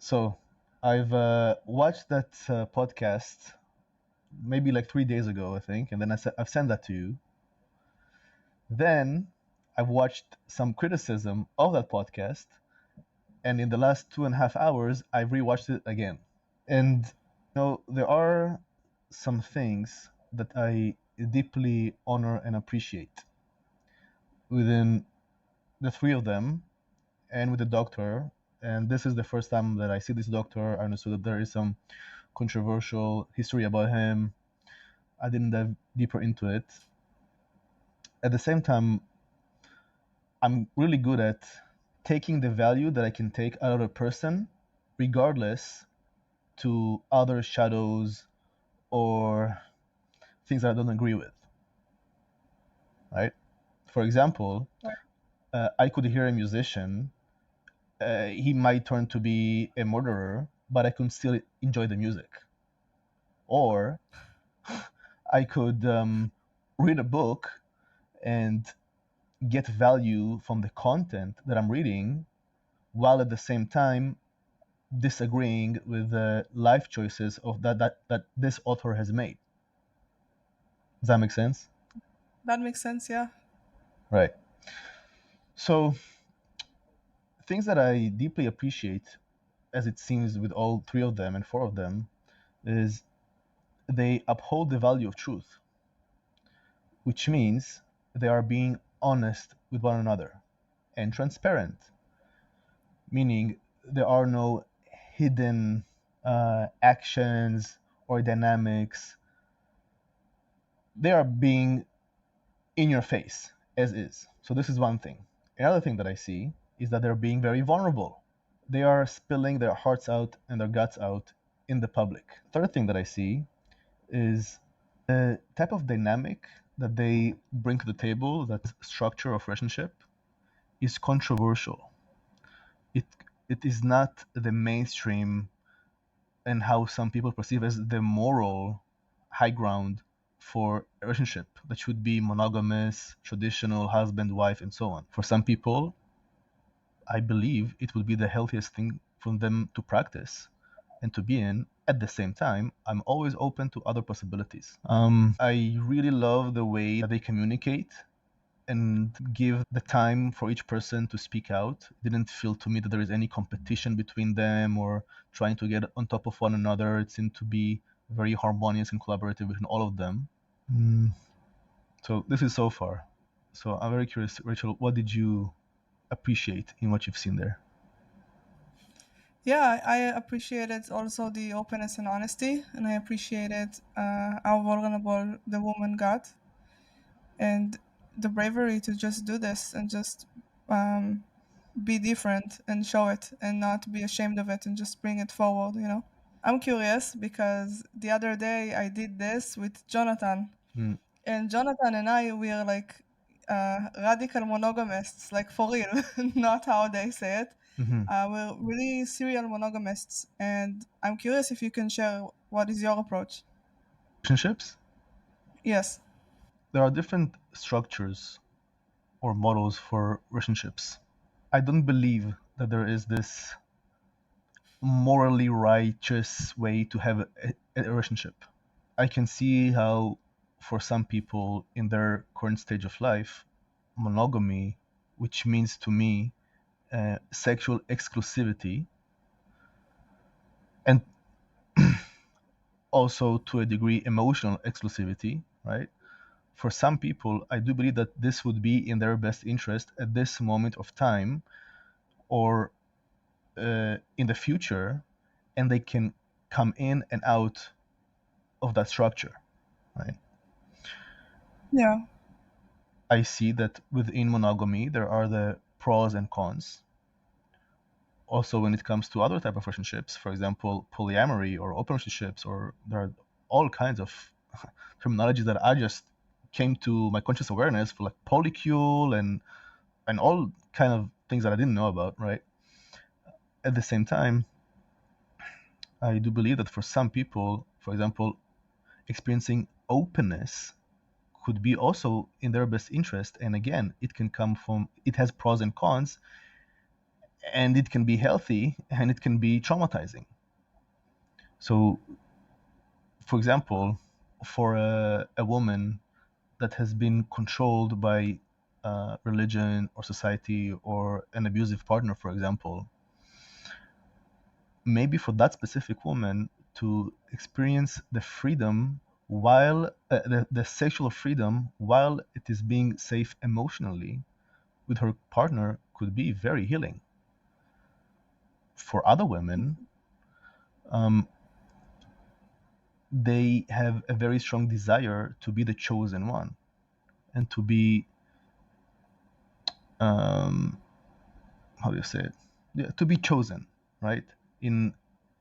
So I've watched that podcast maybe like 3 days ago, I think, and then I've sent that to you. Then I've watched some criticism of that podcast, and in the last 2.5 hours, I've rewatched it again. And there are some things that I deeply honor and appreciate within the three of them, and with the doctor. And this is the first time that I see this doctor. I understood that there is some controversial history about him. I didn't dive deeper into it. At the same time, I'm really good at taking the value that I can take out of a person, regardless to other shadows or things that I don't agree with. Right? For example, I could hear a musician. He might turn to be a murderer, but I could still enjoy the music. Or I could read a book and get value from the content that I'm reading, while at the same time disagreeing with the life choices of that this author has made. Does that make sense? That makes sense, yeah. Right. So things that I deeply appreciate, as it seems with all three of them and four of them, is they uphold the value of truth, which means they are being honest with one another and transparent, meaning there are no hidden actions or dynamics. They are being in your face as is. So this is one thing. Another thing that I see is that they're being very vulnerable. They are spilling their hearts out and their guts out in the public. Third thing that I see is the type of dynamic that they bring to the table, that structure of relationship, is controversial. It it is not the mainstream and how some people perceive as the moral high ground for a relationship that should be monogamous, traditional, husband, wife, and so on. For some people, I believe it would be the healthiest thing for them to practice and to be in. At the same time, I'm always open to other possibilities. I really love the way that they communicate and give the time for each person to speak out. It didn't feel to me that there is any competition between them or trying to get on top of one another. It seemed to be very harmonious and collaborative between all of them. So this is so far. So I'm very curious, Rachel, what did you appreciate in what you've seen there? Yeah, I appreciated also the openness and honesty, and I appreciated how vulnerable the woman got, and the bravery to just do this and just um, be different and show it and not be ashamed of it and just bring it forward, you know? I'm curious because the other day I did this with Jonathan, Mm, and Jonathan and I, we are like radical monogamists, like for real, not how they say it. hmm We're really serial monogamists, and I'm curious if you can share what is your approach. Relationships? Yes. There are different structures or models for relationships. I don't believe that there is this morally righteous way to have a relationship. I can see how, for some people in their current stage of life, monogamy, which means to me sexual exclusivity, and also to a degree emotional exclusivity, right? For some people, I do believe that this would be in their best interest at this moment of time or in the future, and they can come in and out of that structure, right? Yeah. I see that within monogamy there are the pros and cons. Also, when it comes to other type of relationships, for example, polyamory or open relationships, or there are all kinds of terminologies that I just came to my conscious awareness for, like polycule and all kind of things that I didn't know about, right? At the same time, I do believe that for some people, for example, experiencing openness could be also in their best interest. And again, it can come from, it has pros and cons, and it can be healthy and it can be traumatizing. So, for example, for a woman that has been controlled by religion or society or an abusive partner, for example, maybe for that specific woman to experience the freedom while the sexual freedom while it is being safe emotionally with her partner could be very healing. For other women, um, they have a very strong desire to be the chosen one and to be um, how do you say it? Yeah, to be chosen, right? In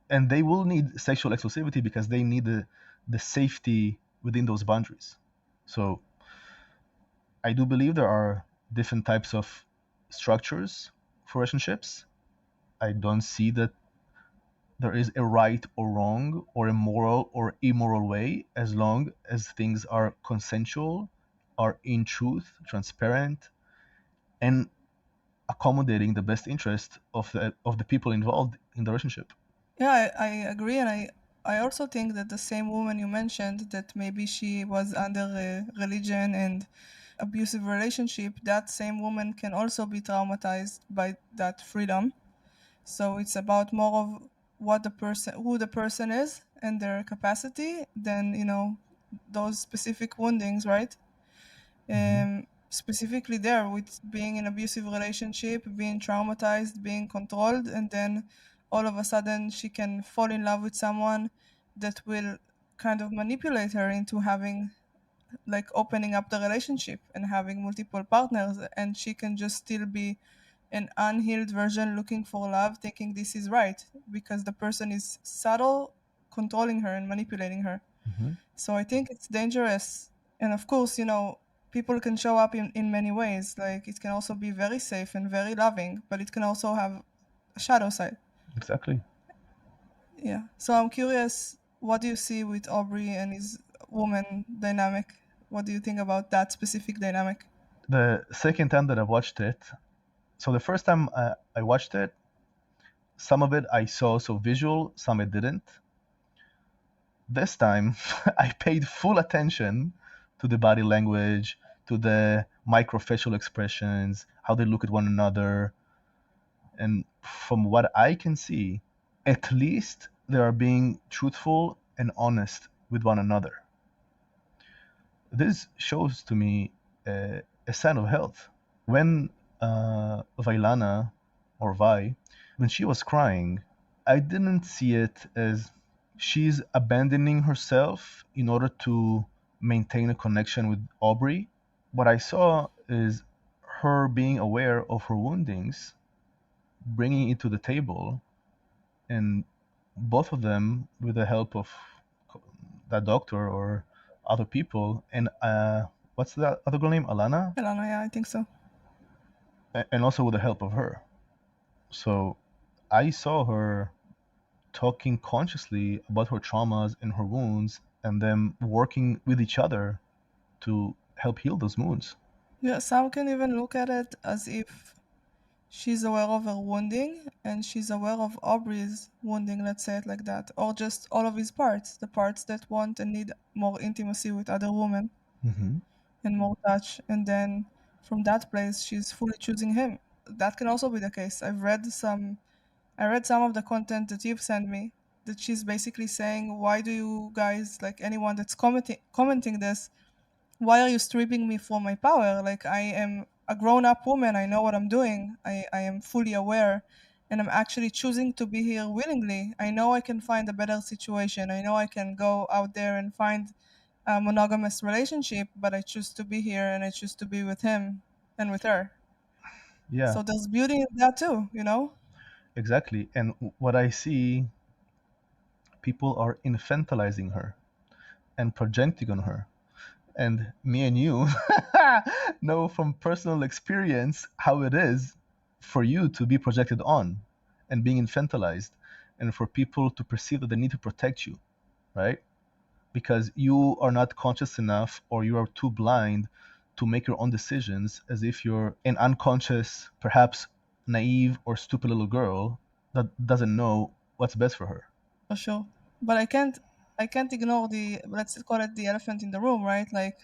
and they will need sexual exclusivity because they need the safety within those boundaries. So I do believe there are different types of structures for relationships. I don't see that there is a right or wrong or a moral or immoral way as long as things are consensual, are in truth, transparent, and accommodating the best interest of the people involved in the relationship. Yeah, I agree, and I also think that the same woman you mentioned, that maybe she was under a religion and abusive relationship, that same woman can also be traumatized by that freedom. So it's about more of what the person, who the person is, and their capacity, than those specific woundings, right? Hmm. Specifically there with being in abusive relationship, being traumatized, being controlled, and then all of a sudden she can fall in love with someone that will kind of manipulate her into having, like, opening up the relationship and having multiple partners, and she can just still be an unhealed version looking for love, thinking this is right because the person is subtle, controlling her and manipulating her. Hmm. So I think it's dangerous. And of course, people can show up in many ways. Like, it can also be very safe and very loving, but it can also have a shadow side. Exactly. Yeah. So I'm curious, what do you see with Aubrey and his woman dynamic? What do you think about that specific dynamic? The second time that I watched it, so the first time I watched it, some of it I saw so visual, some I didn't. This time, I paid full attention to the body language, to the microfacial expressions, how they look at one another. And from what I can see, at least they are being truthful and honest with one another. This shows to me a sign of health. When Vailana or Vi, when she was crying, I didn't see it as she's abandoning herself in order to maintain a connection with Aubrey. What I saw is her being aware of her woundings, bringing it to the table, and both of them, with the help of that doctor or other people, and what's that other girl name, Alana, Elana, yeah, I think so. and also with the help of her. So I saw her talking consciously about her traumas and her wounds, and them working with each other to help heal those wounds. Yeah, some can even look at it as if she's aware of her wounding and she's aware of Aubrey's wounding, let's say it like that, or just all of his parts, the parts that want and need more intimacy with other women Hmm. and more touch, and then from that place she's fully choosing him. That can also be the case. I read some of the content that you've sent me, that she's basically saying, why do you guys, like anyone that's commenting this, why are you stripping me from my power? Like, I am a grown up woman. I know what I'm doing. I am fully aware. And I'm actually choosing to be here willingly. I know I can find a better situation. I know I can go out there and find a monogamous relationship, but I choose to be here and I choose to be with him and with her. Yeah, So there's beauty in that too. exactly. And what I see, people are infantilizing her and projecting on her. And me and you know from personal experience how it is for you to be projected on and being infantilized, and for people to perceive that they need to protect you, right? Because you are not conscious enough or you are too blind to make your own decisions, as if you're an unconscious, perhaps naive or stupid little girl that doesn't know what's best for her. for sure. But I can't ignore the, let's call it the elephant in the room, right? Like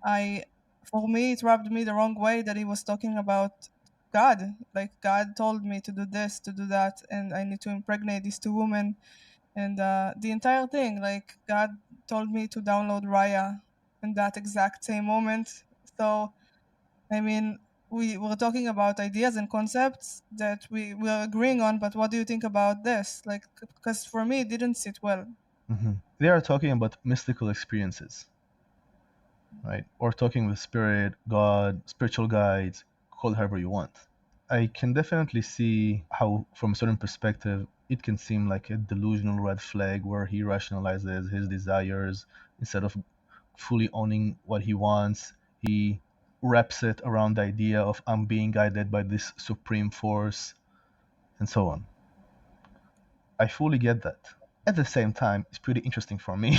I, for me, it rubbed me the wrong way that he was talking about God. Like God told me to do this, to do that, and I need to impregnate these two women, and the entire thing. Like God told me to download Raya in that exact same moment. So I mean, we were talking about ideas and concepts that we were agreeing on, but what do you think about this? Like, because for me, it didn't sit well. They are talking about mystical experiences, right? Or talking with spirit, God, spiritual guides, call it however you want. I can definitely see how, from a certain perspective, it can seem like a delusional red flag where he rationalizes his desires instead of fully owning what he wants. He wraps it around the idea of I'm being guided by this supreme force and so on. I fully get that. At the same time, it's pretty interesting for me.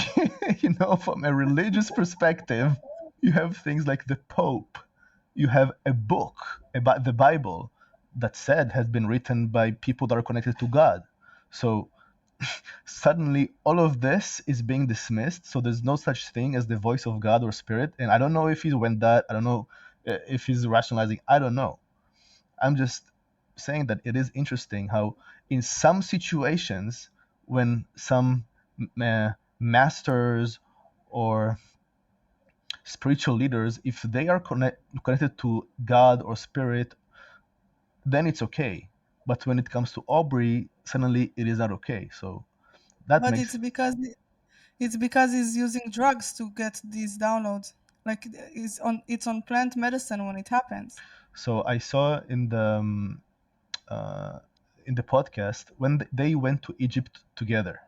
From a religious perspective, you have things like the Pope. You have a book about the Bible that said has been written by people that are connected to God. So suddenly all of this is being dismissed. So there's no such thing as the voice of God or spirit. And I don't know if he went that. I don't know if he's rationalizing. I don't know. I'm just saying that it is interesting how, in some situations, when some masters or spiritual leaders, if they are connected to God or spirit, then it's okay. But when it comes to Aubrey, suddenly it is not okay. So that But makes. it's because he's using drugs to get these downloads. Like it's on plant medicine when it happens. So I saw uh, in the podcast when they went to Egypt together,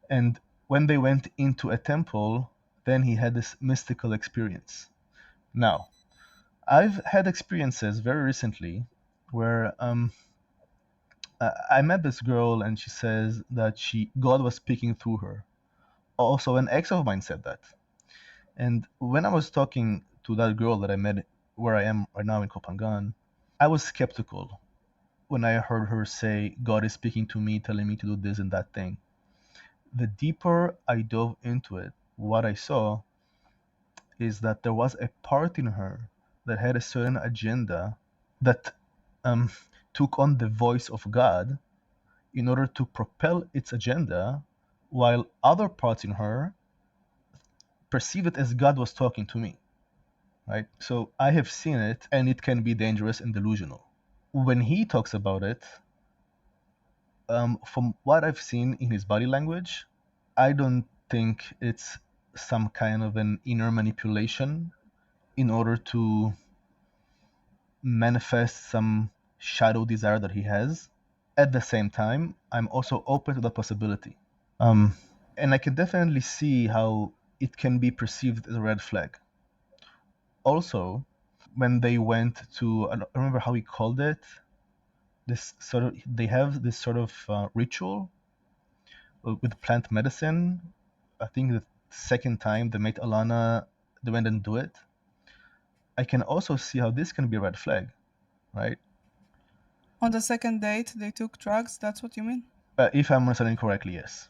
and when they went into a temple, then he had this mystical experience. Now, I've had experiences very recently where I met this girl and she says that God was speaking through her. Also, an ex of mine said that. And when I was talking to that girl that I met where I am right now in Kopangan, I was skeptical when I heard her say, God is speaking to me, telling me to do this and that thing. The deeper I dove into it, what I saw is that there was a part in her that had a certain agenda that um, took on the voice of God in order to propel its agenda, while other parts in her perceive it as God was talking to me. Right? So I have seen it, and it can be dangerous and delusional. When he talks about it, from what I've seen in his body language, I don't think it's some kind of an inner manipulation in order to manifest some shadow desire that he has. At the same time, I'm also open to the possibility. Um, and I can definitely see how it can be perceived as a red flag. Also, when they went to, I don't remember how he called it, they have this sort of ritual with plant medicine. I think the second time they met Alana, they went and do it. I can also see how this can be a red flag, right? On the second date, they took drugs. That's what you mean? If I'm understanding correctly, yes.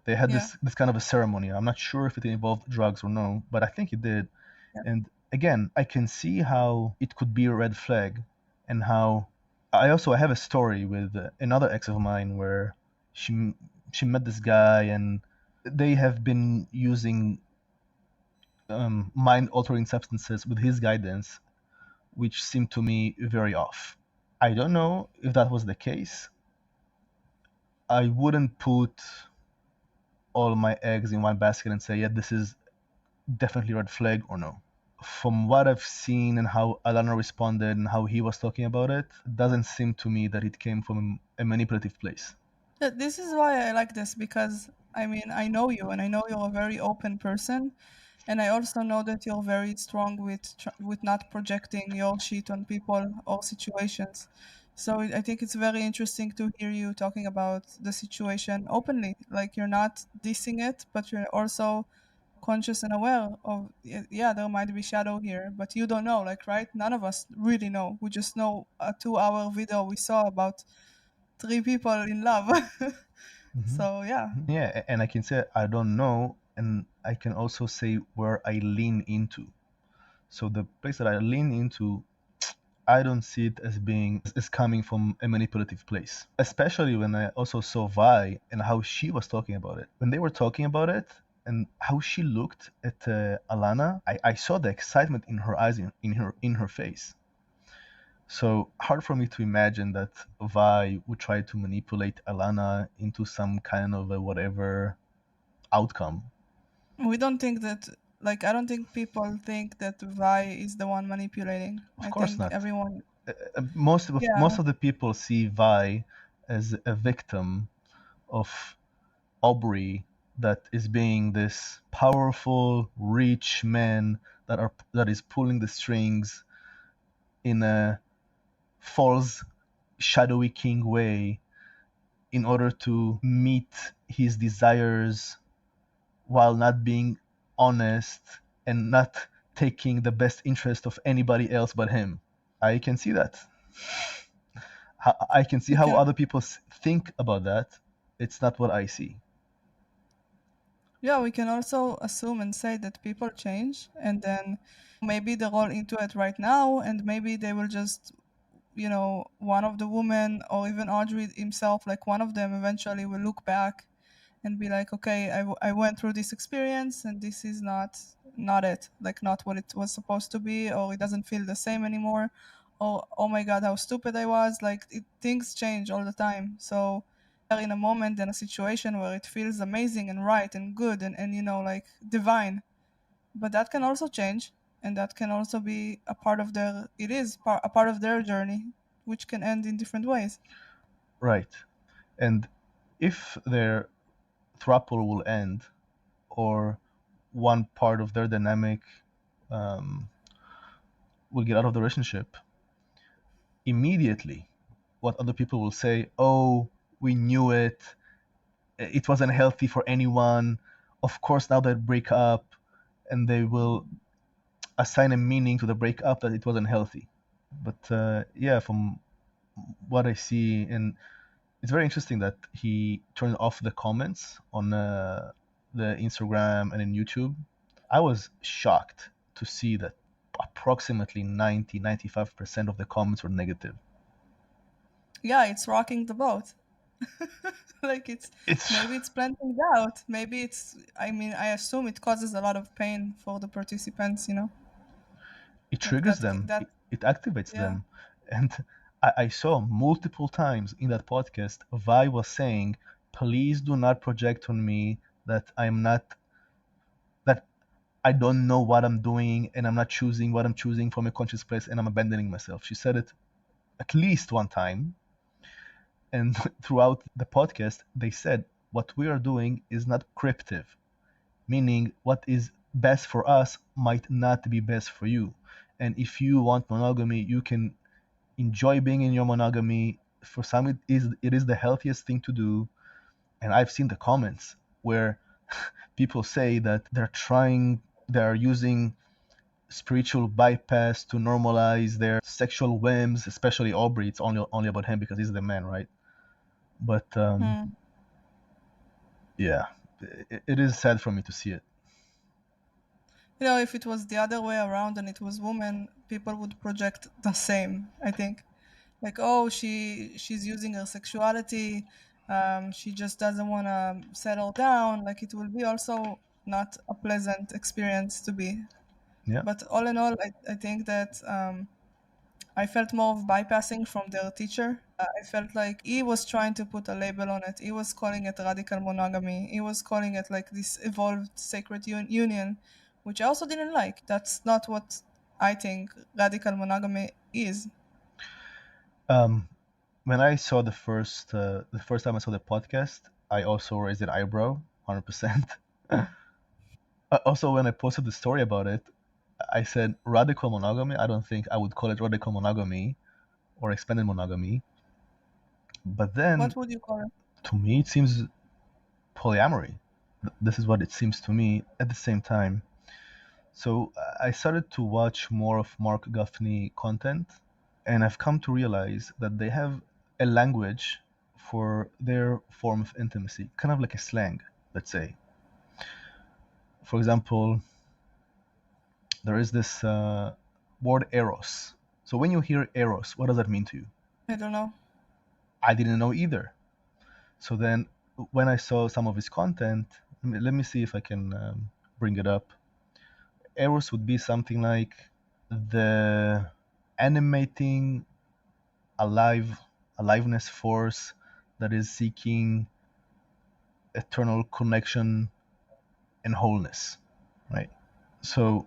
They had Yeah. this kind of a ceremony. I'm not sure if it involved drugs or no, but I think it did. Yeah. And again, I can see how it could be a red flag, and how I have a story with another ex of mine where she she met this guy and they have been using mind altering substances with his guidance, which seemed to me very off. I don't know if that was the case. I wouldn't put all my eggs in one basket and say, yeah, this is definitely red flag or no. From what I've seen and how Alana responded and how he was talking about it, it doesn't seem to me that it came from a manipulative place. This is why I like this because I mean, I know you and I know you're a very open person. And I also know that you're very strong with not projecting your shit on people or situations. So I think it's very interesting to hear you talking about the situation openly. Like you're not dissing it, but you're also conscious and aware of, yeah, there might be shadow here, but you don't know, like, right? None of us really know. We just know a 2-hour video we saw about 3 people in love. So yeah. Yeah, and I can say I don't know, and I can also say where I lean into. So the place that I lean into, I don't see it as being as coming from a manipulative place. Especially when I also saw Vi and how she was talking about it. When they were talking about it and how she looked at Alana, I saw the excitement in her eyes, in her face. So hard for me to imagine that Vi would try to manipulate Alana into some kind of a whatever outcome. We don't think that, like, I don't think people think that Vi is the one manipulating. Of I course think not. everyone, Most yeah, of the people see Vi as a victim of Aubrey, that is being this powerful, rich man that is pulling the strings in a false, shadowy king way in order to meet his desires while not being honest and not taking the best interest of anybody else but him. I can see that. I can see we how can, other people think about that. It's not what I see. yeah, we can also assume and say that people change, and then maybe they're all into it right now, and maybe they will just, one of the women or even Audrey himself, like one of them eventually will look back and be like, okay, I went through this experience and this is not it, like not what it was supposed to be, or it doesn't feel the same anymore, or oh my god, how stupid I was. Like, things change all the time. So they're in a moment, in a situation where it feels amazing and right and good and like divine, but that can also change, and that can also be a part of their, a part of their journey, which can end in different ways. Right. And if their throuple will end, or one part of their dynamic um, will get out of the relationship, immediately what other people will say, oh, we knew it wasn't healthy for anyone, of course now they break up, and they will assign a meaning to the breakup that it wasn't healthy. But yeah, from what I see, and it's very interesting that he turned off the comments on the Instagram and in YouTube. I was shocked to see that approximately 95% of the comments were negative. Yeah, it's rocking the boat. Like, It's maybe it's planting doubt, maybe it's, I mean, I assume it causes a lot of pain for the participants. it Like triggers them, that it activates yeah. them, and I saw multiple times in that podcast Vi was saying, "Please do not project on me that I'm not that I don't know what I'm doing and I'm not choosing what I'm choosing from a conscious place and I'm abandoning myself." She said it at least one time, and throughout the podcast, they said what we are doing is not cryptive, meaning what is best for us might not be best for you. And if you want monogamy, you can enjoy being in your monogamy. For some, it is the healthiest thing to do. And I've seen the comments where people say that they're using spiritual bypass to normalize their sexual whims, especially Aubrey. It's only about him because he's the man, right? But Hmm. yeah, it is sad for me to see it. If it was the other way around and it was women, people would project the same, I think. Like, oh, she's using her sexuality, she just doesn't want to settle down. Like, it will be also not a pleasant experience to be. Yeah. But all in all, I think that I felt more of bypassing from their teacher. I felt like he was trying to put a label on it. He was calling it radical monogamy. He was calling it like this evolved sacred union, which I also didn't like. That's not what I think radical monogamy is. Um, when I saw the first time I saw the podcast, I also raised an eyebrow, 100%. Also, when I posted the story about it, I said radical monogamy. I don't think I would call it radical monogamy or expanded monogamy. But then, What would you call it? to me, it seems polyamory. This is what it seems to me at the same time. So I started to watch more of Mark Guffney content, and I've come to realize that they have a language for their form of intimacy, kind of like a slang, let's say. For example, there is this word eros. So when you hear eros, what does that mean to you? I don't know. I didn't know either. So then when I saw some of his content, let me see if I can bring it up. Eros would be something like the animating aliveness force that is seeking eternal connection and wholeness, right? So,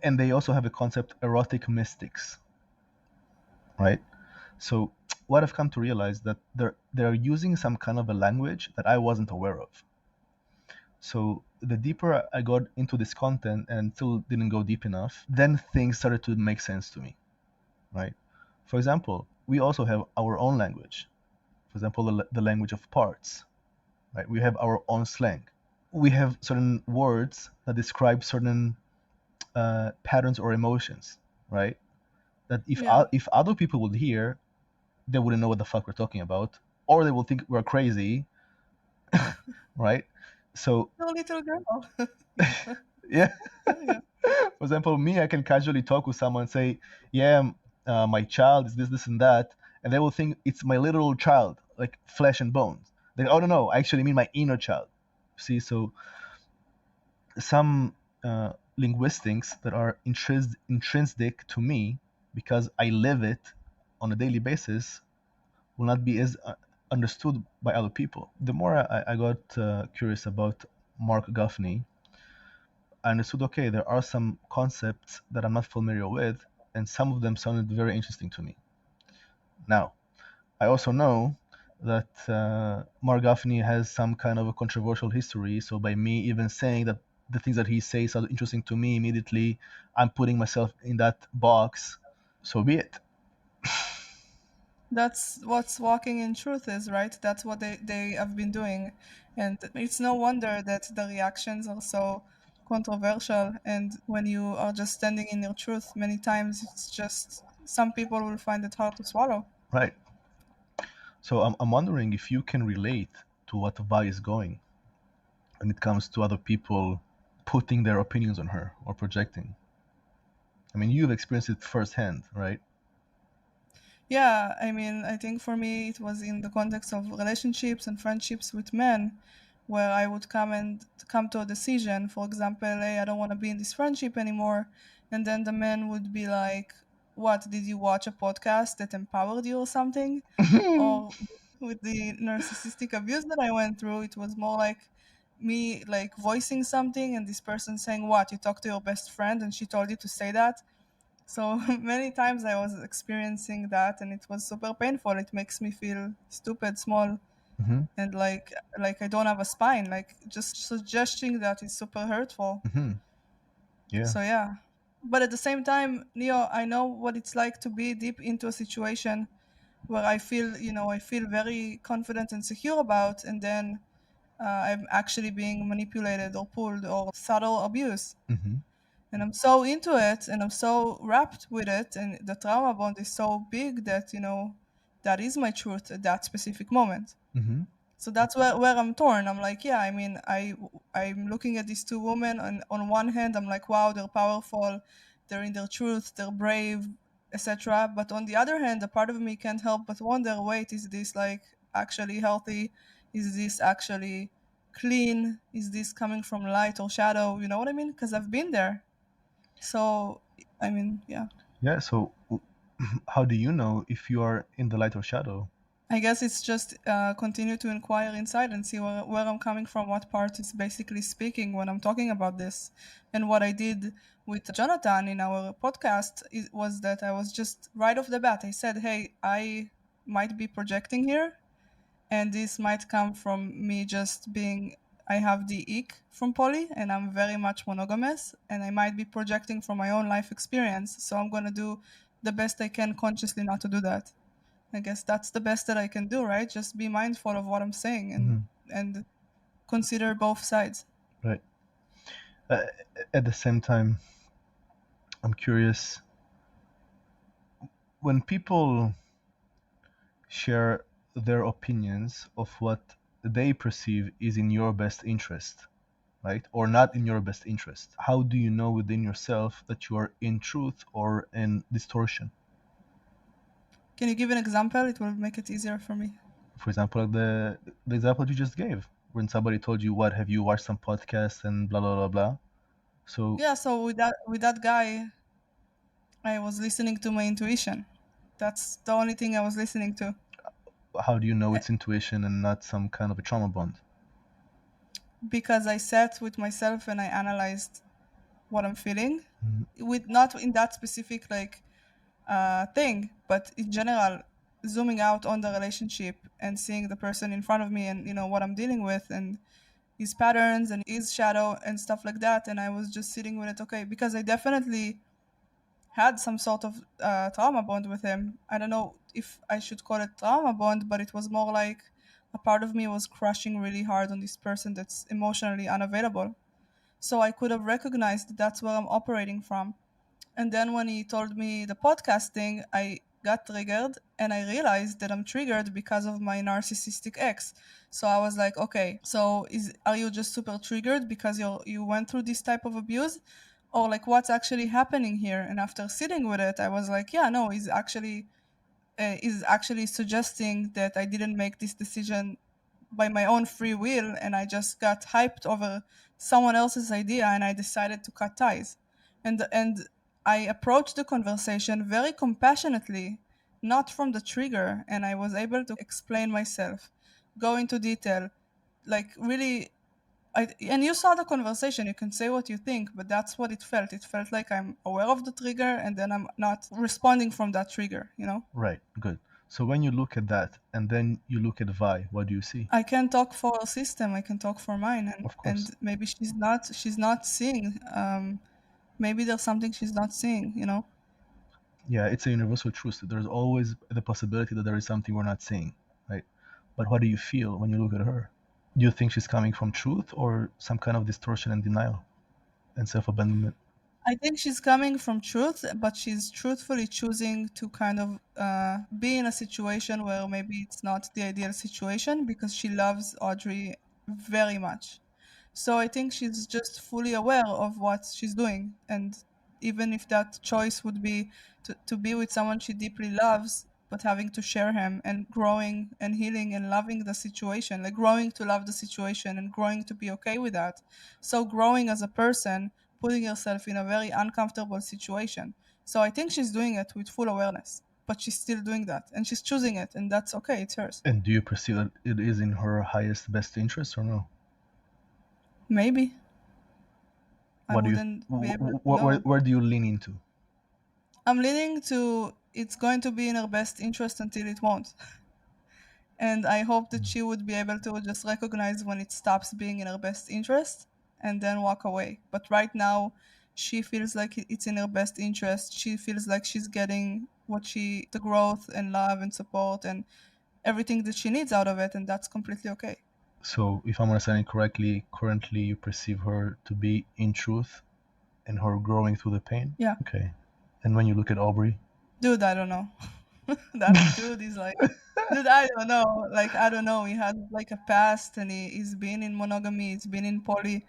and they also have a concept, erotic mystics, right? So what I've come to realize that they're using some kind of a language that I wasn't aware of. So the deeper I got into this content and still didn't go deep enough, then things started to make sense to me, right? For example, we also have our own language. For example, the language of parts, right? We have our own slang. We have certain words that describe certain patterns or emotions, right? That Yeah. if other people would hear, they wouldn't know what the fuck we're talking about, or they will think we're crazy, right? So No little girl. yeah, Yeah. for example, me, I can casually talk with someone and say, "Yeah, my child is this, this, and that," and they will think it's my literal child, like flesh and bones. They go, "Oh no, I actually mean my inner child." See, so some linguistics that are intrinsic to me because I live it on a daily basis will not be as understood by other people. The more I got curious about Mark Guffney, I understood, okay, there are some concepts that I'm not familiar with, and some of them sounded very interesting to me. Now, I also know that Mark Guffney has some kind of a controversial history, so by me even saying that the things that he says are interesting to me immediately, I'm putting myself in that box. So be it. That's what's walking in truth is, right? That's what they have been doing. And it's no wonder that the reactions are so controversial. And when you are just standing in your truth, many times it's just some people will find it hard to swallow. Right. So I'm wondering if you can relate to what Vi is going when it comes to other people putting their opinions on her or projecting. I mean, you've experienced it firsthand, right? Yeah, I mean, I think for me it was in the context of relationships and friendships with men where I would come to a decision. For example, hey, I don't want to be in this friendship anymore. And then the man would be like, what, did you watch a podcast that empowered you or something? Or with the narcissistic abuse that I went through, it was more like me like voicing something and this person saying, what, you talked to your best friend and she told you to say that? So many times I was experiencing that and it was super painful. It makes me feel stupid, small, Hmm. and like I don't have a spine. Like just suggesting that is super hurtful. Hmm. Yeah. So yeah. But at the same time, Neo, I know what it's like to be deep into a situation where I feel very confident and secure about, and then I'm actually being manipulated or pulled or subtle abuse. Hmm. And I'm so into it and I'm so wrapped with it, and the trauma bond is so big that that is my truth at that specific moment. Hmm. So that's where I'm torn. I'm like, yeah, I mean, I'm looking at these two women, and on one hand I'm like, wow, they're powerful, they're in their truth, they're brave, etc. But on the other hand, a part of me can't help but wonder, wait, is this like actually healthy? Is this actually clean? Is this coming from light or shadow? You know what I mean? Because I've been there. So, I mean, yeah. Yeah. So, how do you know if you are in the light or shadow? I guess it's just continue to inquire inside and see where I'm coming from, what part is basically speaking when I'm talking about this. And what I did with Jonathan in our podcast was that I was just right off the bat, I said, hey, I might be projecting here, and this might come from me just being. I have the ick from poly, and I'm very much monogamous, and I might be projecting from my own life experience. So I'm going to do the best I can consciously not to do that. I guess that's the best that I can do, right? Just be mindful of what I'm saying Hmm. and consider both sides. Right. Uh, at the same time, I'm curious, when people share their opinions of what they perceive is in your best interest, right? Or not in your best interest. How do you know within yourself that you are in truth or in distortion? Can you give an example? It will make it easier for me. For example, like the example you just gave, when somebody told you, "What have you watched some podcast and blah blah blah blah." So Yeah, so with that guy, I was listening to my intuition. That's the only thing I was listening to. how do you know Eh, it's intuition and not some kind of a trauma bond? Because I sat with myself and I analyzed what I'm feeling, Mhm. with not in that specific like thing, but in general, zooming out on the relationship and seeing the person in front of me and what I'm dealing with and his patterns and his shadow and stuff like that. And I was just sitting with it, okay, because I definitely had some sort of trauma bond with him. I don't know if I should call it trauma bond, but it was more like a part of me was crushing really hard on this person that's emotionally unavailable. So I could have recognized that that's where I'm operating from. And then when he told me the podcasting, I got triggered and I realized that I'm triggered because of my narcissistic ex. So I was like, okay, so are you just super triggered because you went through this type of abuse? Or like what's actually happening here? And after sitting with it, I was like, yeah, no, he's actually suggesting that I didn't make this decision by my own free will and I just got hyped over someone else's idea and I decided to cut ties. And I approached the conversation very compassionately, not from the trigger, and I was able to explain myself, go into detail, like really and you saw the conversation, you can say what you think, but that's what it felt. It felt like I'm aware of the trigger and then I'm not responding from that trigger. Right, good. So when you look at that and then you look at Vi, what do you see? I can talk for a system, I can talk for mine, and Of course. and maybe she's not seeing. Maybe there's something she's not seeing. Yeah, it's a universal truth. There's always the possibility that there is something we're not seeing, right? But what do you feel when you look at her? Do you think she's coming from truth or some kind of distortion and denial and self-abandonment? I think she's coming from truth, but she's truthfully choosing to kind of be in a situation where maybe it's not the ideal situation because she loves Audrey very much. So I think she's just fully aware of what she's doing. And even if that choice would be to be with someone she deeply loves, but having to share him and growing and healing and loving the situation, like growing to love the situation and growing to be okay with that. So growing as a person, putting herself in a very uncomfortable situation. So I think she's doing it with full awareness, but she's still doing that and she's choosing it, and that's okay, it's hers. And do you perceive that it is in her highest best interest or no? Maybe. I What do you wouldn't be able to know. where do you lean into? I'm leaning to it's going to be in her best interest until it won't. And I hope that Mm. she would be able to just recognize when it stops being in her best interest and then walk away. But right now, she feels like it's in her best interest. She feels like she's getting the growth and love and support and everything that she needs out of it. And that's completely okay. So if I'm understanding correctly, currently you perceive her to be in truth and her growing through the pain? Yeah. Okay. And when you look at Aubrey? Dude, I don't know. That dude is like, dude, I don't know. Like, I don't know. He has like a past and he's been in monogamy, he's been in poly.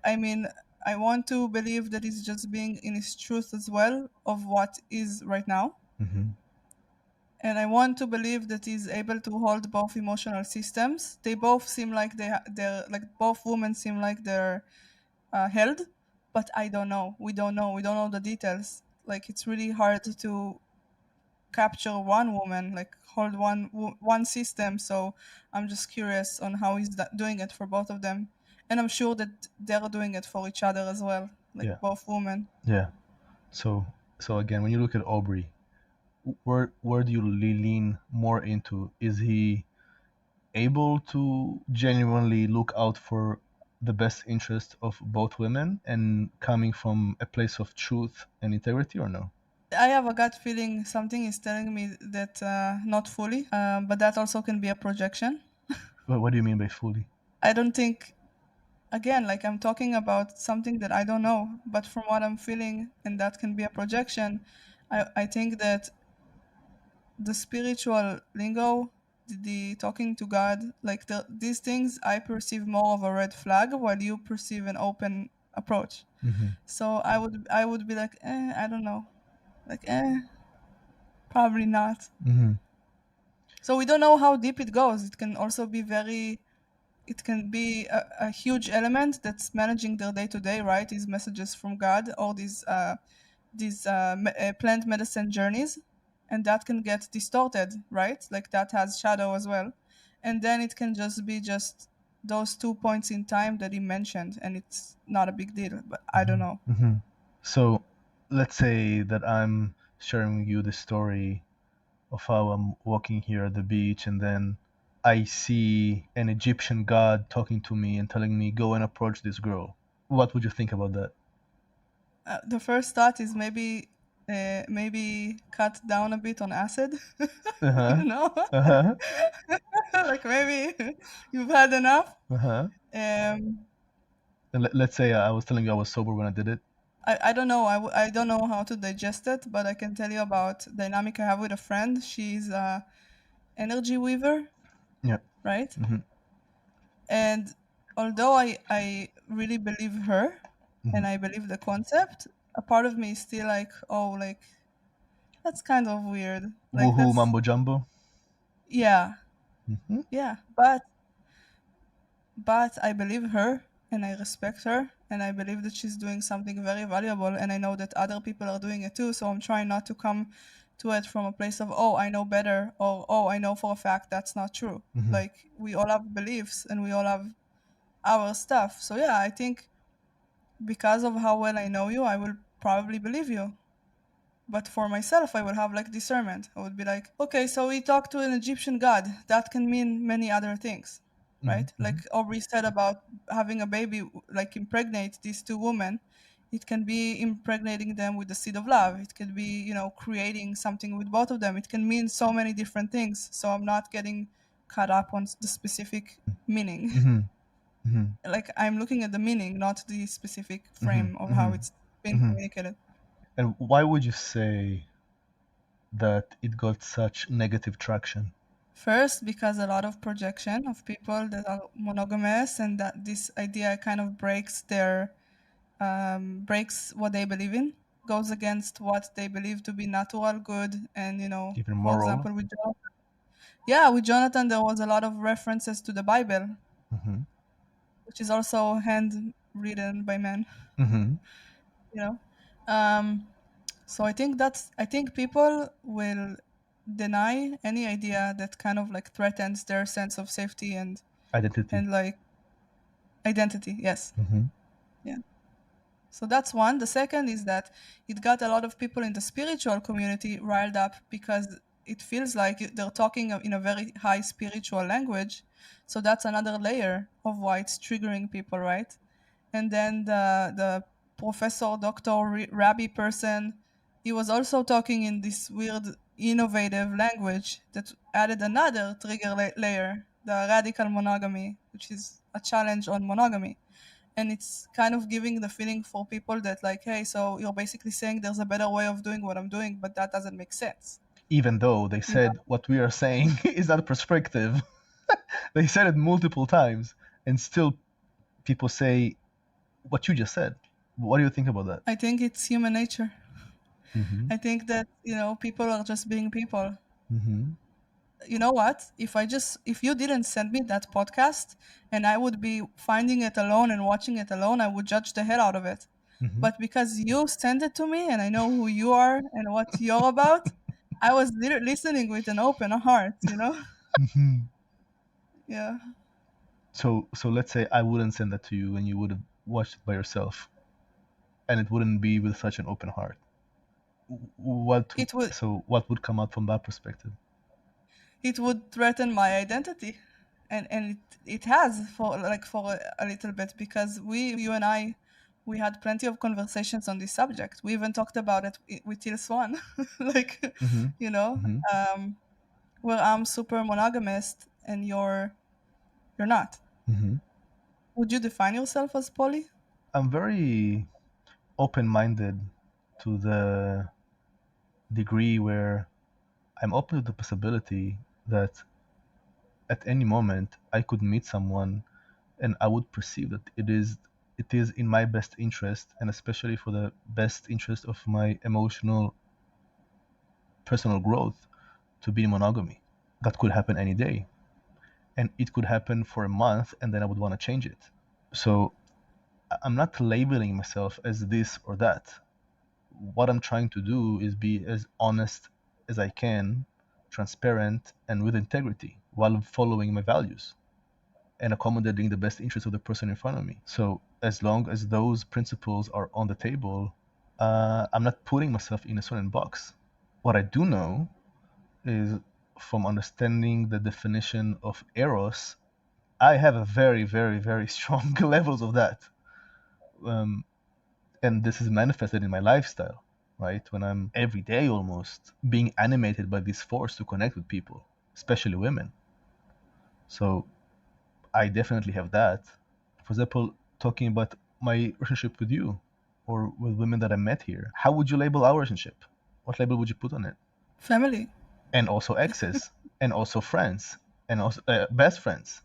I mean, I want to believe that he's just being in his truth as well of what is right now. Hmm. And I want to believe that he's able to hold both emotional systems. They both seem like they're like both women seem like they're held, but I don't know. We don't know. We don't know the details. Like it's really hard to capture one woman, like hold one system. So I'm just curious on how he's doing it for both of them, and I'm sure that they're doing it for each other as well, like Yeah. both women. Yeah. So again, when you look at Aubrey, where do you lean more into? Is he able to genuinely look out for the best interest of both women and coming from a place of truth and integrity or no? I have a gut feeling something is telling me that not fully, but that also can be a projection. What do you mean by fully? I don't think, again, like I'm talking about something that I don't know, but from what I'm feeling, and that can be a projection, I think that the spiritual lingo, the talking to God, like these things, I perceive more of a red flag, while you perceive an open approach. Mm-hmm. So I would be like, I don't know, like, probably not. Mm-hmm. So we don't know how deep it goes. It can also be very, it can be a huge element that's managing their day to day, right? These messages from God, or these plant medicine journeys, and that can get distorted, right? Like that has shadow as well, and then it can just be just those 2 points in time that he mentioned, and it's not a big deal. But I don't know. Mm-hmm. So let's say that I'm sharing with you the story of how I'm walking here at the beach, and then I see an Egyptian god talking to me and telling me, go and approach this girl. What would you think about that? The first thought is maybe cut down a bit on acid. Uh-huh. You know, Uh-huh. like maybe you've had enough. Uh-huh. Um, And let's say I was telling you I was sober when I did it. I don't know. I don't know how to digest it, but I can tell you about dynamic I have with a friend. She's a energy weaver, Yeah. right? Mm-hmm. And although I really believe her Mm-hmm. and I believe the concept, a part of me is still like, oh, like that's kind of weird. Like Woohoo that's, mambo jumbo. yeah, Mm-hmm. yeah. But I believe her and I respect her and I believe that she's doing something very valuable, and I know that other people are doing it too. So I'm trying not to come to it from a place of, oh, I know better, or oh, I know for a fact that's not true. Mm-hmm. Like we all have beliefs and we all have our stuff. So yeah, I think because of how well I know you, I will probably believe you. But for myself, I would have like discernment. I would be like, okay, so we talked to an Egyptian god. That can mean many other things, right? Mm-hmm. Like Aubrey said about having a baby, like impregnate these two women. It can be impregnating them with the seed of love. It could be, creating something with both of them. It can mean so many different things. So I'm not getting caught up on the specific meaning. Mm-hmm. Mm-hmm. Like I'm looking at the meaning, not the specific Mm-hmm. frame of how Mm-hmm. it's being Mm-hmm. communicated. And why would you say that it got such negative traction? First, because a lot of projection of people that are monogamous, and that this idea kind of breaks what they believe in, goes against what they believe to be natural, good, and Even for moral? example, with Jonathan, there was a lot of references to the Bible, Mm-hmm. which is also handwritten by men. Mm-hmm. You know, um, so I think people will deny any idea that kind of like threatens their sense of safety Identity. and like identity. Yes. Mm-hmm. Yeah. So that's one. The second is that it got a lot of people in the spiritual community riled up because it feels like they're talking in a very high spiritual language. So that's another layer of why it's triggering people, right? And then the professor, doctor, rabbi person, he was also talking in this weird, innovative language that added another trigger layer, the radical monogamy, which is a challenge on monogamy. And it's kind of giving the feeling for people that like, hey, so you're basically saying there's a better way of doing what I'm doing, but that doesn't make sense. Even though they You know, said what we are saying is not prescriptive. They said it multiple times, and still people say what you just said. What do you think about that? I think it's human nature. Mm-hmm. I think that, people are just being people. Mm-hmm. You know what? If you didn't send me that podcast and I would be finding it alone and watching it alone, I would judge the hell out of it. Mm-hmm. But because you sent it to me and I know who you are and what you're about, I was listening with an open heart. Mm-hmm. Yeah. So let's say I wouldn't send that to you, and you would have watched it by yourself, and it wouldn't be with such an open heart. What It would what would come out from that perspective? it would threaten my identity. And it has for a little bit, because you and I, we had plenty of conversations on this subject. We even talked about it with Till Swan. Like, Mm-hmm. you know Mm-hmm. where I'm super monogamist and you're not. Mm-hmm. Would you define yourself as poly? I'm very open-minded to the degree where I'm open to the possibility that at any moment I could meet someone and I would perceive that it is in my best interest, and especially for the best interest of my emotional personal growth, to be in monogamy. That could happen any day, and it could happen for a month and then I would want to change it. So I'm not labeling myself as this or that. What I'm trying to do is be as honest as I can, transparent, and with integrity while following my values and accommodating the best interest of the person in front of me. So as long as those principles are on the table, I'm not putting myself in a certain box. What I do know is, from understanding the definition of eros, I have a very, very, very strong levels of that. Um, and this is manifested in my lifestyle, right? When I'm every day almost being animated by this force to connect with people, especially women. So I definitely have that. For example, talking about my relationship with you or with women that I met here, how would you label our relationship? What label would you put on it? Family. And also exes, and also friends, and also best friends.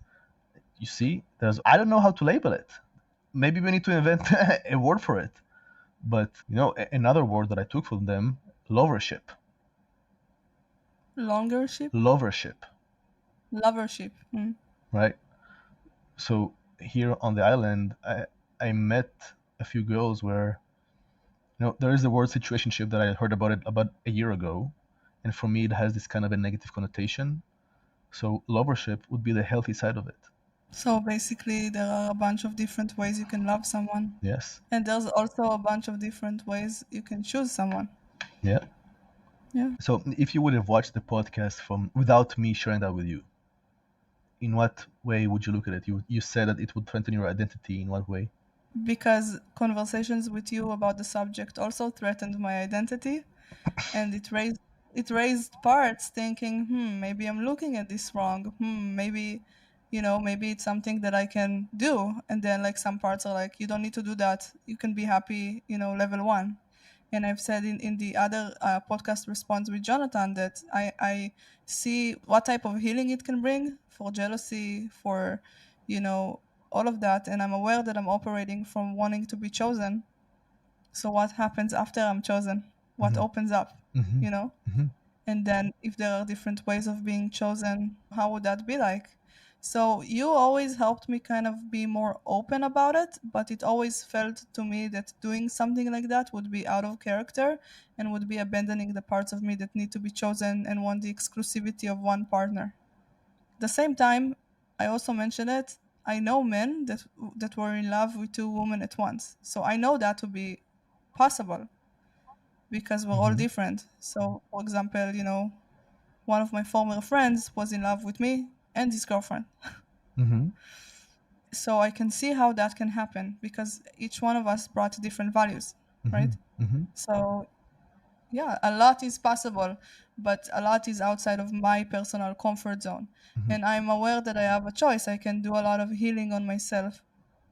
You see, I don't know how to label it. Maybe we need to invent a word for it. But another word that I took from them, lovership. Longership? Lovership, Lovership. right? So here on the island, I met a few girls where there is the word situationship that I heard about it about a year ago, and for me it has this kind of a negative connotation. So lovership would be the healthy side of it. So basically, there are a bunch of different ways you can love someone. Yes. And there's also a bunch of different ways you can choose someone. Yeah. Yeah. So if you would have watched the podcast from without me sharing that with you, in what way would you look at it? You said that it would threaten your identity. In what way? Because conversations with you about the subject also threatened my identity, and it raised parts thinking, maybe I'm looking at this wrong. Maybe, maybe it's something that I can do. And then like some parts are like, you don't need to do that. You can be happy, level one. And I've said in the other podcast response with Jonathan that I see what type of healing it can bring for jealousy, for, all of that. And I'm aware that I'm operating from wanting to be chosen. So what happens after I'm chosen? What Mm-hmm. opens up, Mm-hmm. you know? Mm-hmm. And then if there are different ways of being chosen, how would that be like? So you always helped me kind of be more open about it, but it always felt to me that doing something like that would be out of character and would be abandoning the parts of me that need to be chosen and want the exclusivity of one partner. At the same time, I also mentioned it. I know men that were in love with two women at once. So I know that to be possible because we're all Mm-hmm. different. So, for example, one of my former friends was in love with me and his girlfriend. Mm-hmm. So I can see how that can happen because each one of us brought different values, Mm-hmm. right? Mm-hmm. So, yeah, a lot is possible, but a lot is outside of my personal comfort zone. Mm-hmm. And I'm aware that I have a choice. I can do a lot of healing on myself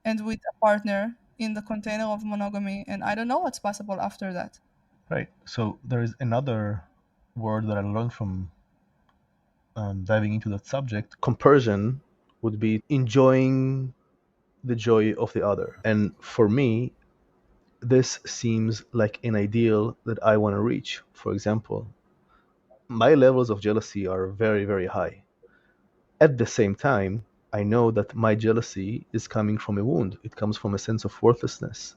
and with a partner in the container of monogamy. And I don't know what's possible after that. Right. So there is another word that I learned from diving into that subject. Compersion would be enjoying the joy of the other. And for me, this seems like an ideal that I want to reach. For example, my levels of jealousy are very, very high. At the same time, I know that my jealousy is coming from a wound. It comes from a sense of worthlessness,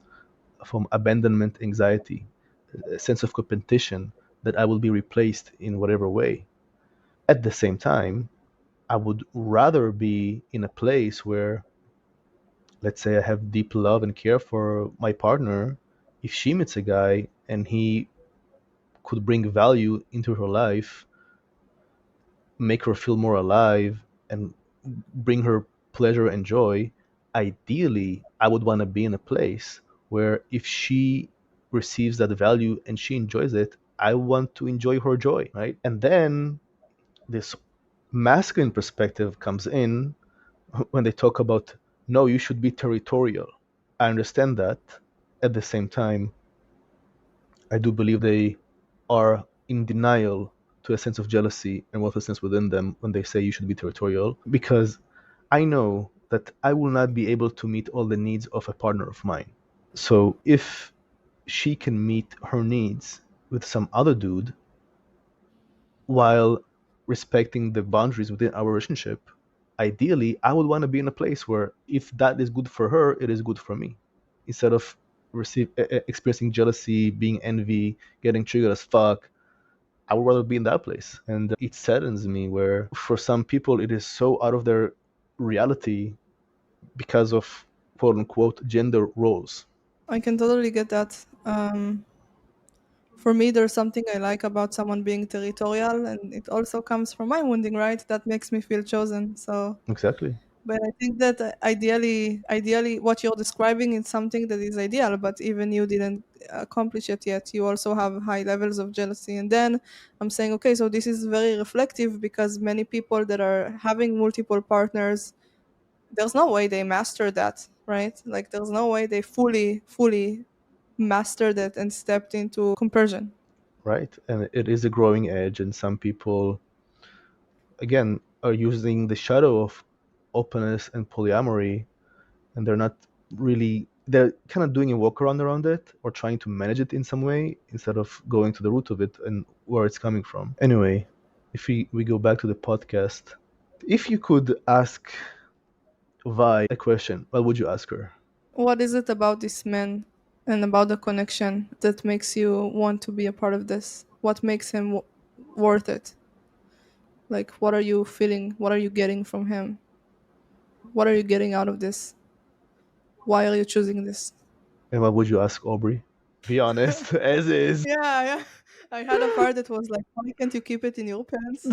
from abandonment anxiety, a sense of competition that I will be replaced in whatever way. At the same time, I would rather be in a place where, let's say, I have deep love and care for my partner. If she meets a guy and he could bring value into her life, make her feel more alive, and bring her pleasure and joy, ideally, I would want to be in a place where if she receives that value and she enjoys it, I want to enjoy her joy, right? And then this masculine perspective comes in when they talk about no, you should be territorial. I understand that. At the same time, I do believe they are in denial to a sense of jealousy and worthlessness within them when they say you should be territorial, because I know that I will not be able to meet all the needs of a partner of mine. So if she can meet her needs with some other dude while respecting the boundaries within our relationship, ideally, I would want to be in a place where if that is good for her, it is good for me. Instead of experiencing jealousy, being envy, getting triggered as fuck, I would rather be in that place. And it saddens me where for some people it is so out of their reality because of quote unquote gender roles. I can totally get that. For me, there's something I like about someone being territorial, and it also comes from my wounding, right? That makes me feel chosen. So, Exactly. but I think that ideally, what you're describing is something that is ideal, but even you didn't accomplish it yet. You also have high levels of jealousy, and then I'm saying, okay, so this is very reflective because many people that are having multiple partners, there's no way they master that, right? Like, there's no way they fully mastered it and stepped into compersion. Right. And it is a growing edge, and some people, again, are using the shadow of openness and polyamory, and they're kind of doing a workaround around it or trying to manage it in some way instead of going to the root of it and where it's coming from. Anyway, if we go back to the podcast, if you could ask Vi a question, what would you ask her? What is it about this man and about the connection that makes you want to be a part of this? What makes him worth it? Like, what are you feeling? What are you getting from him? What are you getting out of this? Why are you choosing this? And what would you ask Aubrey? Be honest, as is. Yeah. I had a part that was like, why can't you keep it in your pants?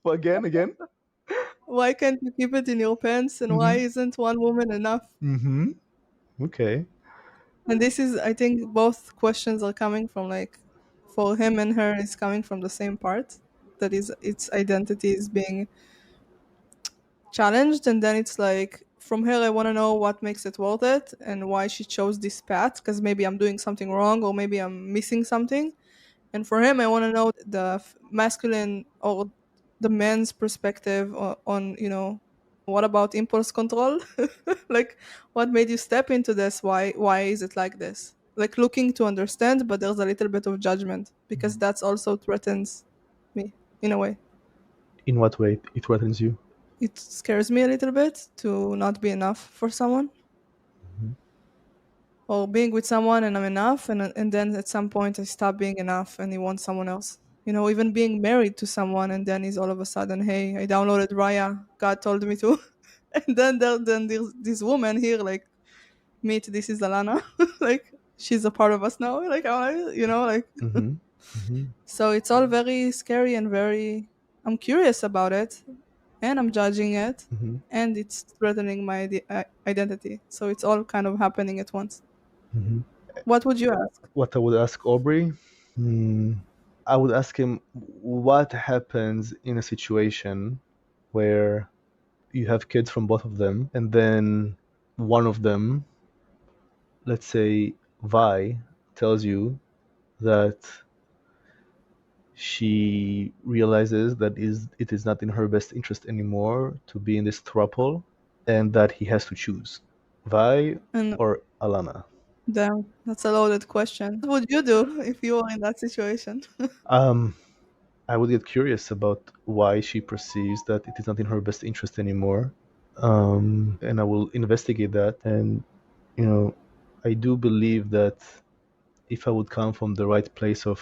Again? Why can't you keep it in your pants? And why Mm-hmm. isn't one woman enough? Mm-hmm. Okay. And this is, I think, both questions are coming from like, for him and her, is coming from the same part. That is, its identity is being challenged, and then it's like, from her, I want to know what makes it worth it and why she chose this path. Because maybe I'm doing something wrong, or maybe I'm missing something. And for him, I want to know the masculine or the man's perspective on, what about impulse control? Like, what made you step into this? Why is it like this? Like, looking to understand, but there's a little bit of judgment because that's also threatens me in a way. In what way it threatens you? It scares me a little bit to not be enough for someone, Mhm. or being with someone and I'm enough, and then at some point I stop being enough and he wants someone else. Even being married to someone and then he's all of a sudden, hey, I downloaded Raya. God told me to, and then there's this woman here, like, meet, this is Alana, like, she's a part of us now. Like, like, Mhm. Mhm. so it's all very scary and very. I'm curious about it, and I'm judging it, Mhm. and it's threatening my identity. So it's all kind of happening at once. Mhm. What would you ask? What I would ask Aubrey? Hmm. I would ask him what happens in a situation where you have kids from both of them, and then one of them, let's say Vi, tells you that she realizes that it is not in her best interest anymore to be in this throuple, and that he has to choose Vi And or Alana. damn, that's a loaded question. What would you do if you were in that situation? Um, I would get curious about why she perceives that it is not in her best interest anymore, and I will investigate that. And you know, I do believe that if I would come from the right place of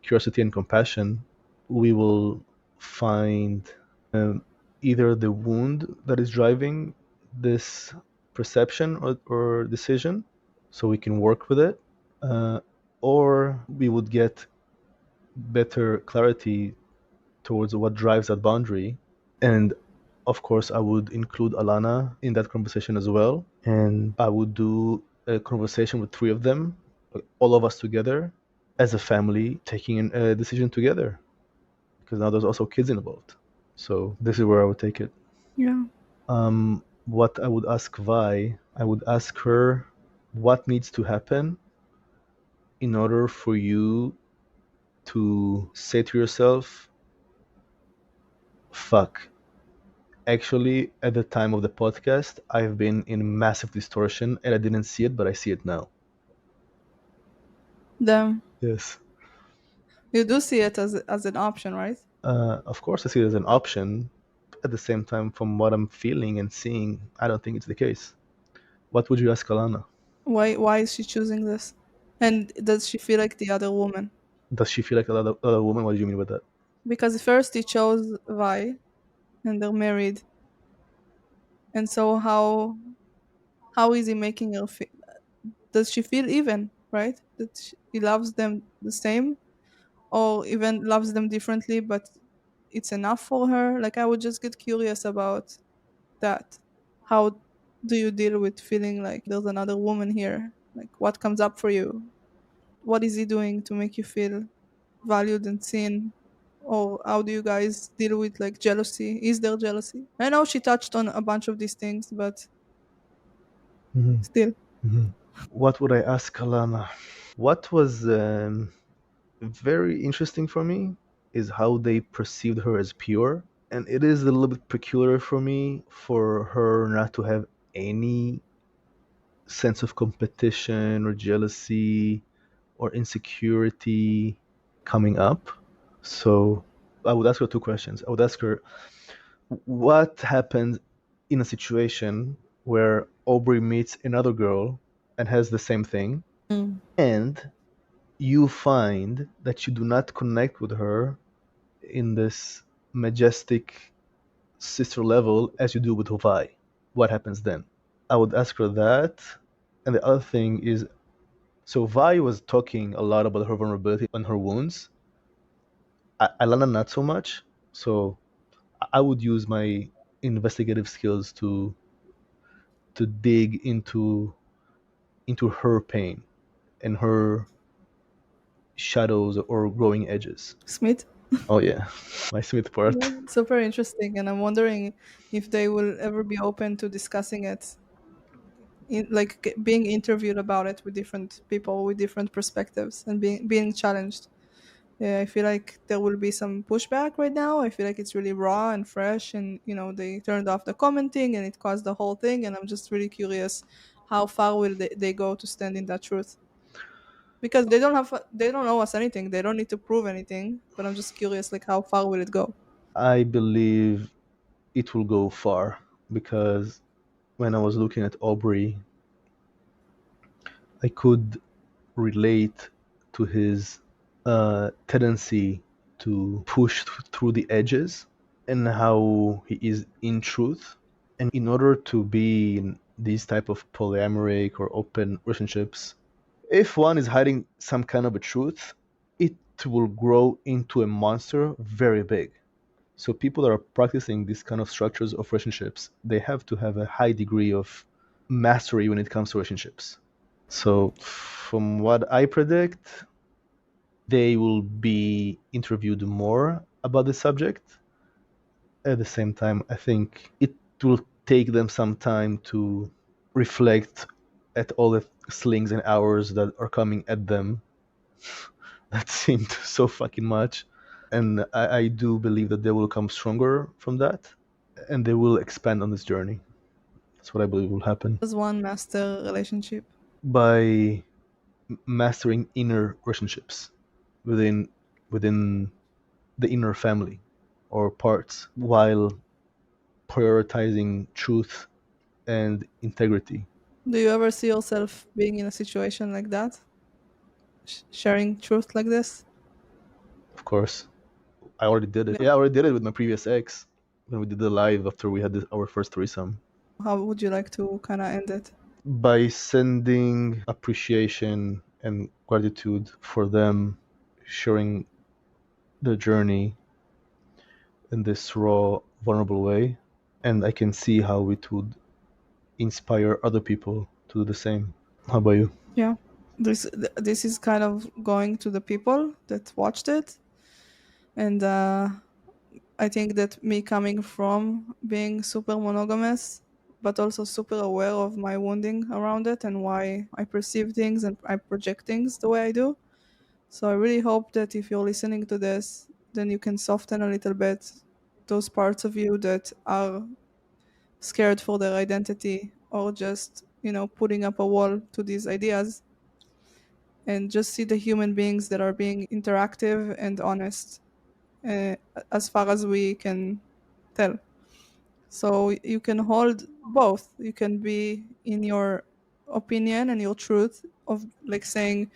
curiosity and compassion, we will find either the wound that is driving this perception or decision, so we can work with it, or we would get better clarity towards what drives that boundary. And of course, I would include Alana in that conversation as well. And I would do a conversation with three of them, like all of us together as a family, taking a decision together. Because now there's also kids involved. So this is where I would take it. Yeah. What I would ask Vi, I would ask her what needs to happen in order for you to say to yourself, fuck, actually, at the time of the podcast, I've been in massive distortion and I didn't see it, but I see it now. Damn. Yes. You do see it as an option, right? Of course, I see it as an option. At the same time, from what I'm feeling and seeing, I don't think it's the case. What would you ask Alana? Why is she choosing this? And does she feel like the other woman? Does she feel like another woman? What do you mean by that? Because first he chose Vi and they're married. And so how is he making her feel? Does she feel even, right? That he loves them the same or even loves them differently, but it's enough for her? Like I would just get curious about that. How do you deal with feeling like there's another woman here? Like what comes up for you? What is he doing to make you feel valued and seen? Or how do you guys deal with like jealousy? Is there jealousy? I know she touched on a bunch of these things, but Mm-hmm. still. Mm-hmm. What would I ask Alana? What was very interesting for me is how they perceived her as pure. And it is a little bit peculiar for me for her not to have any sense of competition or jealousy or insecurity coming up. So I would ask her two questions. I would ask her, what happens in a situation where Aubrey meets another girl and has the same thing, and you find that you do not connect with her in this majestic sister level as you do with Hovai? What happens then? I would ask her that. And the other thing is, so Vi was talking a lot about her vulnerability and her wounds. Alana not so much. So I would use my investigative skills to dig into her pain and her shadows or growing edges. Smith? Oh yeah, my Smith part. Yeah, super interesting. And I'm wondering if they will ever be open to discussing it, like being interviewed about it with different people with different perspectives and being challenged. Yeah, I feel like there will be some pushback right now. I feel like it's really raw and fresh, and they turned off the commenting, and it caused the whole thing. And I'm just really curious, how far will they go to stand in that truth? Because they don't owe us anything. They don't need to prove anything. But I'm just curious, like how far will it go? I believe it will go far because when I was looking at Aubrey, I could relate to his tendency to push through the edges and how he is in truth. And in order to be in these type of polyamoric or open relationships, if one is hiding some kind of a truth, it will grow into a monster very big. So people that are practicing these kind of structures of relationships, they have to have a high degree of mastery when it comes to relationships. So from what I predict, they will be interviewed more about the subject. At the same time, I think it will take them some time to reflect at all the slings and hours that are coming at them. That seemed so fucking much. And I do believe that they will come stronger from that and they will expand on this journey. That's what I believe will happen. Does one master relationship? By mastering inner relationships within within the inner family or parts while prioritizing truth and integrity. Do you ever see yourself being in a situation like that, sharing truth like this? Of course, I already did it. Yeah, I already did it with my previous ex when we did the live after we had our first threesome. How would you like to kind of end it? By sending appreciation and gratitude for them sharing their journey in this raw, vulnerable way. And I can see how it would inspire other people to do the same. How about you? Yeah, this is kind of going to the people that watched it, and I think that me coming from being super monogamous, but also super aware of my wounding around it and why I perceive things and I project things the way I do. So I really hope that if you're listening to this, then you can soften a little bit those parts of you that are scared for their identity or just, putting up a wall to these ideas, and just see the human beings that are being interactive and honest, uh, as far as we can tell. So you can hold both. You can be in your opinion and your truth of like saying,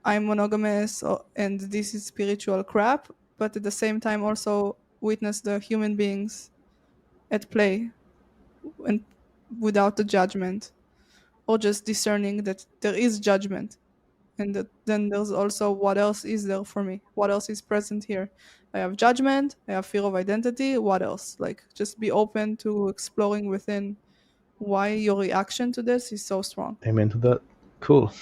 I'm monogamous and this is spiritual crap, but at the same time also witness the human beings at play and without the judgment, or just discerning that there is judgment, and that then there's also what else is there for me, what else is present here. I have judgment, I have fear of identity, what else? Like, just be open to exploring within why your reaction to this is so strong. Amen to that. Cool.